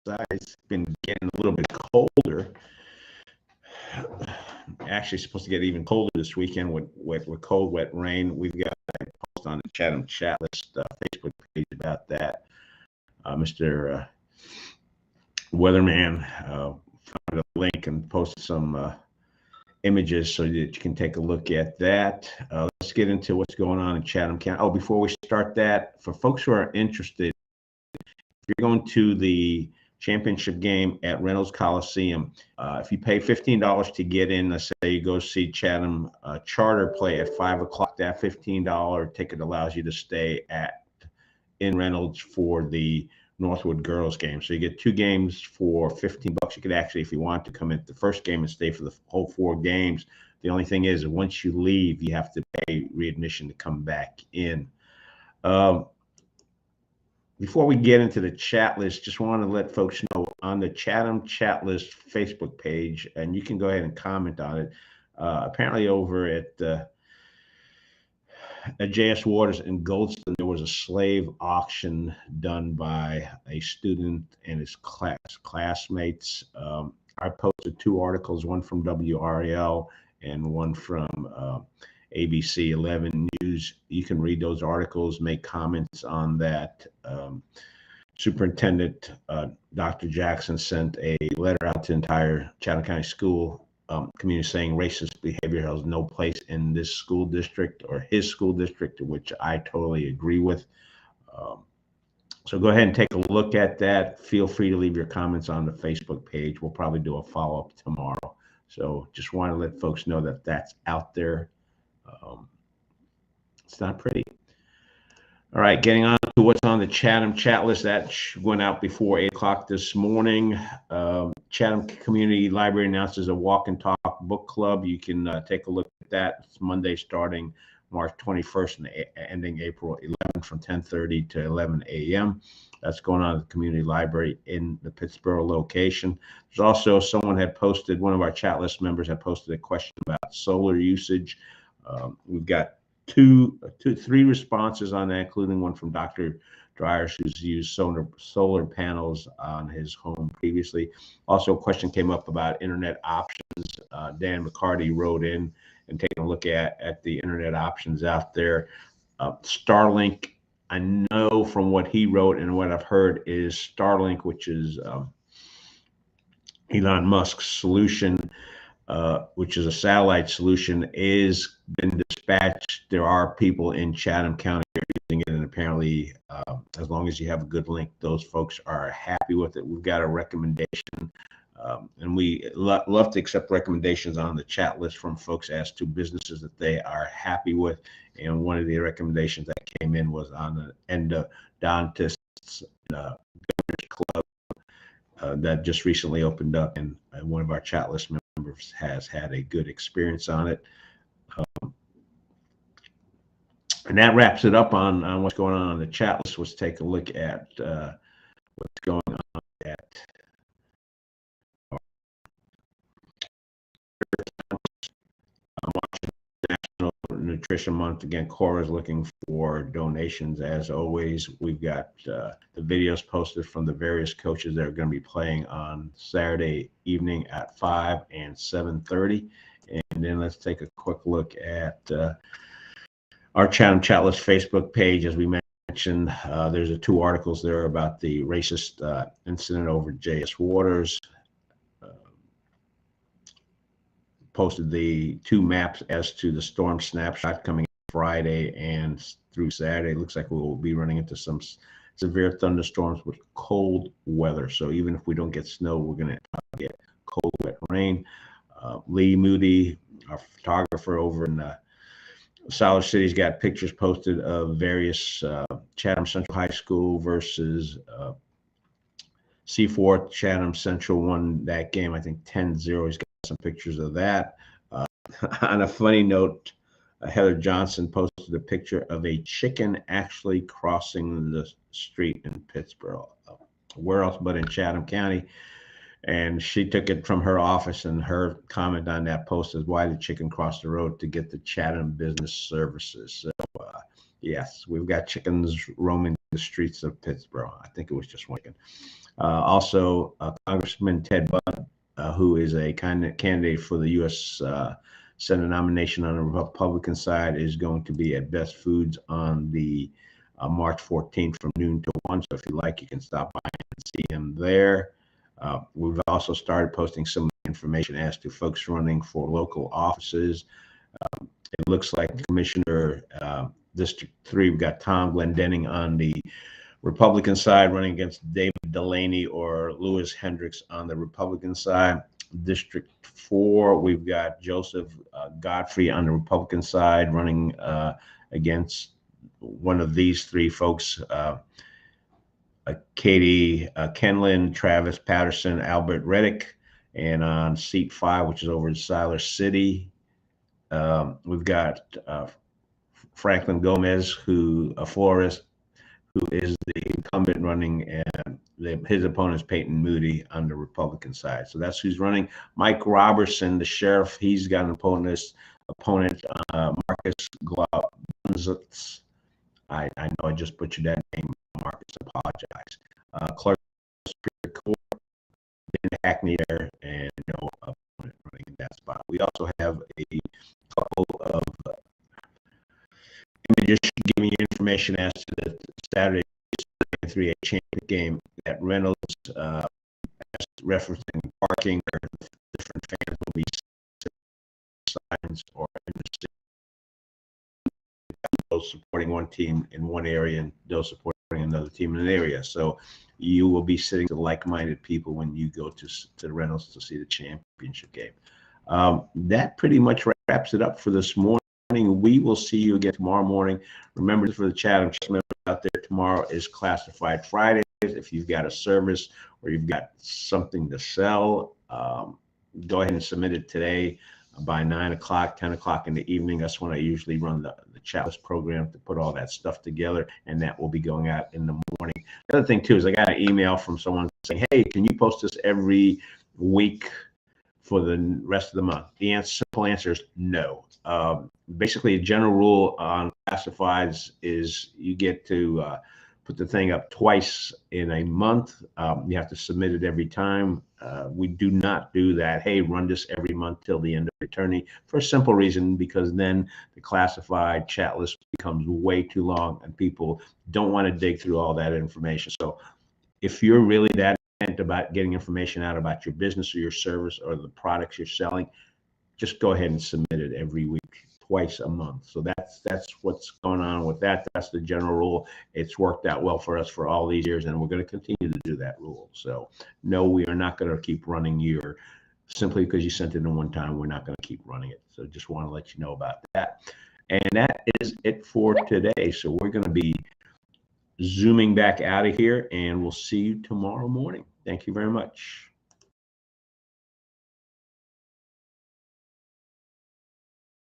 outside. It's been getting a little bit colder. Actually, supposed to get even colder this weekend with cold, wet rain. We've got a post on the Chatham chat list Facebook page about that. Mr. Weatherman found a link and posted some images so that you can take a look at that. Let's get into what's going on in Chatham County. Oh, before we start that, for folks who are interested, if you're going to the championship game at Reynolds Coliseum, if you pay $15 to get in, let's say you go see Chatham Charter play at 5 o'clock, that $15 ticket allows you to stay in Reynolds for the Northwood girls game. So you get 2 games for $15. You could actually, if you want to, come in the first game and stay for the whole 4 games. The only thing is, once you leave, you have to pay readmission to come back in. Before we get into the chat list, just want to let folks know on the Chatham chat list Facebook page, and you can go ahead and comment on it. Apparently over at J.S. Waters in Goldston, there was a slave auction done by a student and his classmates. I posted 2 articles, one from WRAL and one from ABC 11 News. You can read those articles, make comments on that. Superintendent Dr. Jackson sent a letter out to the entire Chatham County school community saying racist behavior has no place in this school district or his school district, which I totally agree with. So go ahead and take a look at that. Feel free to leave your comments on the Facebook page. We'll probably do a follow-up tomorrow. So just want to let folks know that that's out there. It's not pretty. All right, getting on to what's on the Chatham chat list. That went out before 8 o'clock this morning. Chatham Community Library announces a walk and talk book club. You can take a look at that. It's Monday starting March 21st and ending April 11th from 10:30 to 11 a.m. That's going on at the community library in the Pittsboro location. There's also someone had posted, one of our chat list members had posted a question about solar usage. We've got 3 responses on that, including one from Dr. Dryers, who's used solar panels on his home previously. Also, a question came up about internet options. Dan McCarty wrote in and taking a look at the internet options out there. Starlink, I know from what he wrote and what I've heard, is Starlink, which is Elon Musk's solution, which is a satellite solution, is been dispatched. There are people in Chatham County using it, and apparently, as long as you have a good link, those folks are happy with it. We've got a recommendation, and we love to accept recommendations on the chat list from folks as to businesses that they are happy with. And one of the recommendations that came in was on the endodontists Governor's Club that just recently opened up, and one of our chat list members has had a good experience on it. And that wraps it up on what's going on the chat list. Let's take a look at what's going on at National Nutrition Month. Again, Cora is looking for donations as always. We've got the videos posted from the various coaches that are going to be playing on Saturday evening at 5 and 7:30. And then let's take a quick look at our Chatham Chat List Facebook page. As we mentioned, there's 2 articles there about the racist incident over J.S. Waters. Posted the 2 maps as to the storm snapshot coming Friday and through Saturday. Looks like we will be running into some severe thunderstorms with cold weather. So even if we don't get snow, we're going to get cold, wet rain. Lee Moody, our photographer over in Solid City's got pictures posted of various Chatham Central High School versus C4. Chatham Central won that game, I think 10-0. He's got some pictures of that. On a funny note, Heather Johnson posted a picture of a chicken actually crossing the street in Pittsboro. Where else but in Chatham County? And she took it from her office, and her comment on that post is, why did chicken cross the road? To get the Chatham Business Services. So Yes, we've got chickens roaming the streets of Pittsburgh. I think it was just one chicken. Also, Congressman Ted Budd, who is a candidate for the U.S. Senate nomination on the Republican side, is going to be at Best Foods on the March 14th from noon to 1. So if you like, you can stop by and see him there. We've also started posting some information as to folks running for local offices. It looks like Commissioner District 3, we've got Tom Glendenning on the Republican side running against David Delaney or Lewis Hendricks on the Republican side. District 4, we've got Joseph Godfrey on the Republican side running against one of these three folks, Katie Kenlin, Travis Patterson, Albert Reddick. And on seat 5, which is over in Siler City, we've got Franklin Gomez, who a florist, who is the incumbent running, and his opponent is Peyton Moody on the Republican side. So that's who's running. Mike Robertson, the sheriff, he's got an opponent, Marcus Glaubensitz. I know I just butchered that name, Marcus. Apologize. Clerk Superior Court, Ben Hackney there, and no opponent running in that spot. We also have a couple of just giving you information as to the Saturday 3A championship game at Reynolds, referencing parking, or different fans will be signs or those supporting one team in one area and those supporting another team in an area. So you will be sitting to like-minded people when you go to Reynolds to see the championship game. That pretty much wraps it up for this morning. We will see you again tomorrow morning. Remember, for the Chatham members out there, tomorrow is Classified Fridays. If you've got a service or you've got something to sell, go ahead and submit it today by 9 o'clock, 10 o'clock in the evening. That's when I usually run the chat list program to put all that stuff together, and that will be going out in the morning. The other thing, too, is I got an email from someone saying, hey, can you post this every week for the rest of the month? The simple answer is no. Basically, a general rule on classifieds is you get to put the thing up twice in a month. You have to submit it every time. We do not do that. Hey, run this every month till the end of eternity, for a simple reason, because then the classified chat list becomes way too long and people don't want to dig through all that information. So if you're really that intent about getting information out about your business or your service or the products you're selling, just go ahead and submit it every week, twice a month. So that's what's going on with that. That's the general rule. It's worked out well for us for all these years, and we're going to continue to do that rule. So no, we are not going to keep running your, simply because you sent it in one time, we're not going to keep running it. So just want to let you know about that. And that is it for today. So we're going to be zooming back out of here, and we'll see you tomorrow morning. Thank you very much.